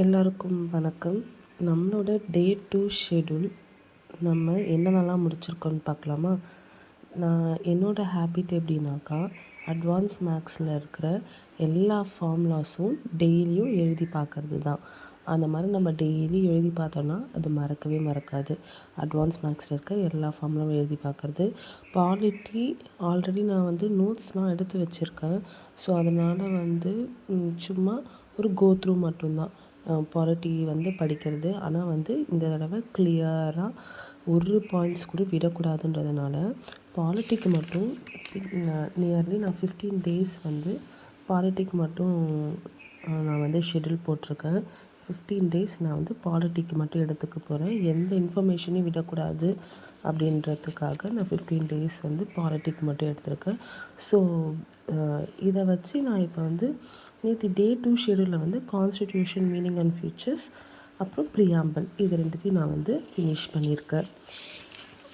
எல்லாருக்கும் வணக்கம். நம்மளோட டே 2 ஷெட்யூல் நம்ம என்னென்னலாம் முடிச்சிருக்கோன்னு பார்க்கலாமா? நான் என்னோடய ஹேபிட் எப்படின்னாக்கா, அட்வான்ஸ் மேக்ஸில் இருக்கிற எல்லா ஃபார்முலாஸும் டெய்லியும் எழுதி பார்க்கறது தான். அந்த மாதிரி நம்ம டெய்லி எழுதி பார்த்தோன்னா அது மறக்கவே மறக்காது. அட்வான்ஸ் மேக்ஸில் இருக்க எல்லா ஃபார்முலாவும் எழுதி பார்க்குறது. பாலிட்டி ஆல்ரெடி நான் நோட்ஸ்லாம் எடுத்து வச்சுருக்கேன். ஸோ அதனால் சும்மா ஒரு கோ த்ரூ மட்டும்தான் பாலிட்டி படிக்கிறது. ஆனால் இந்த தடவை கிளியராக ஒரு பாயிண்ட்ஸ் கூட விடக்கூடாதுன்றதுனால பாலிட்டிக்கு மட்டும் நியர்லி நான் 15 டேஸ் பாலிட்டிக்கு மட்டும் நான் ஷெட்யூல் போட்டிருக்கேன். 15 டேஸ் நான் பாலிட்டிக்கு மட்டும் எடுத்துக்க போகிறேன். எந்த இன்ஃபர்மேஷனையும் விடக்கூடாது அப்படின்றதுக்காக நான் 15 டேஸ் பாலிட்டிக்கு மட்டும் எடுத்திருக்கேன். ஸோ இதை வச்சு நான் இப்போ நேற்று டே 2 ஷெட்யூலில் கான்ஸ்டிடியூஷன் மீனிங் அண்ட் ஃபியூச்சர்ஸ் அப்புறம் ப்ரியாம்பிள் இது ரெண்டுத்தையும் நான் ஃபினிஷ் பண்ணியிருக்கேன்.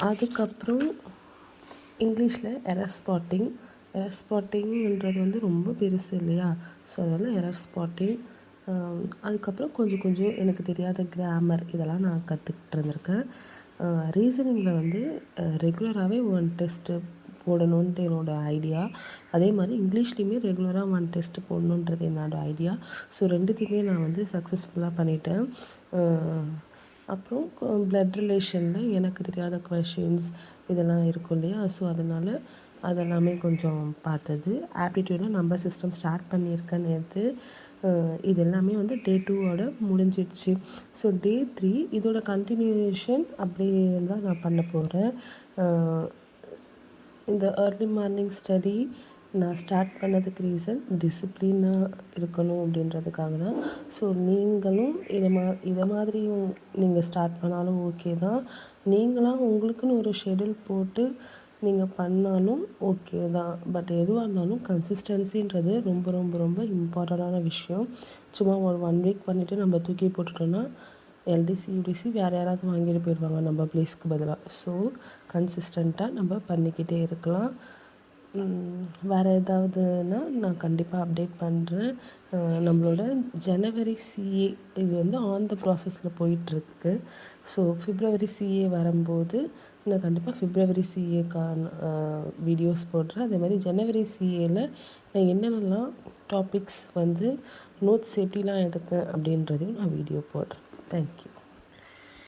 அதுக்கப்புறம் இங்கிலீஷில் எரர் ஸ்பாட்டிங்ன்றது ரொம்ப பெருசு இல்லையா? ஸோ அதனால் எரர் ஸ்பாட்டிங், அதுக்கப்புறம் கொஞ்சம் எனக்கு தெரியாத கிராமர் இதெல்லாம் நான் கற்றுக்கிட்டு இருந்திருக்கேன். ரீசனிங்கில் ரெகுலராகவே 1 டெஸ்ட்டு போடணுன்ட்டு என்னோடய ஐடியா. அதே மாதிரி இங்கிலீஷ்லேயுமே ரெகுலராக 1 டெஸ்ட்டு போடணுன்றது என்னோடய ஐடியா. ஸோ ரெண்டுத்தையுமே நான் சக்ஸஸ்ஃபுல்லாக பண்ணிட்டேன். அப்புறம் ப்ளட் ரிலேஷனில் எனக்கு தெரியாத கொஷின்ஸ் இதெல்லாம் இருக்கும் இல்லையா? ஸோ அதனால் அதெல்லாமே கொஞ்சம் பார்த்தது. ஆப்டிடியூடில் நம்பர் சிஸ்டம் ஸ்டார்ட் பண்ணியிருக்கேன் நேற்று. இது எல்லாமே டே 2வோட முடிஞ்சிடுச்சு. ஸோ டே 3 இதோட கண்டினியூஷன் அப்படியே தான் நான் பண்ண போகிறேன். இந்த ஏர்லி மார்னிங் ஸ்டடி நான் ஸ்டார்ட் பண்ணதுக்கு ரீசன் டிசிப்ளினாக இருக்கணும் அப்படின்றதுக்காக தான். ஸோ நீங்களும் இதை மாதிரியும் நீங்கள் ஸ்டார்ட் பண்ணாலும் ஓகே தான். நீங்களாக உங்களுக்குன்னு ஒரு ஷெட்யூல் போட்டு நீங்கள் பண்ணாலும் ஓகே தான். பட் எதுவாக இருந்தாலும் கன்சிஸ்டன்சின்றது ரொம்ப ரொம்ப ரொம்ப இம்பார்ட்டண்டான விஷயம். சும்மா ஒரு 1 வீக் பண்ணிவிட்டு நம்ம தூக்கி போட்டுட்டோன்னா எல்டிசி யூடிசி வேறு யாராவது வாங்கிட்டு போயிடுவாங்க நம்ம ப்ளேஸ்க்கு பதிலாக. ஸோ கன்சிஸ்டண்ட்டாக நம்ம பண்ணிக்கிட்டே இருக்கலாம். வேறு ஏதாவதுன்னா நான் கண்டிப்பாக அப்டேட் பண்ணுறேன். நம்மளோட ஜனவரி சிஏ இது ஆன் த ப்ராசஸில் போயிட்டுருக்கு. ஸோ ஃபிப்ரவரி சிஏ வரும்போது நான் கண்டிப்பாக ஃபிப்ரவரி சிஏக்கான வீடியோஸ் போடுறேன். அதே மாதிரி ஜனவரி சிஏயில் நான் என்னென்னலாம் டாபிக்ஸ் நோட்ஸ் எப்படிலாம் எடுத்தேன் அப்படின்றதையும் நான் வீடியோ போடுறேன். தேங்க்யூ.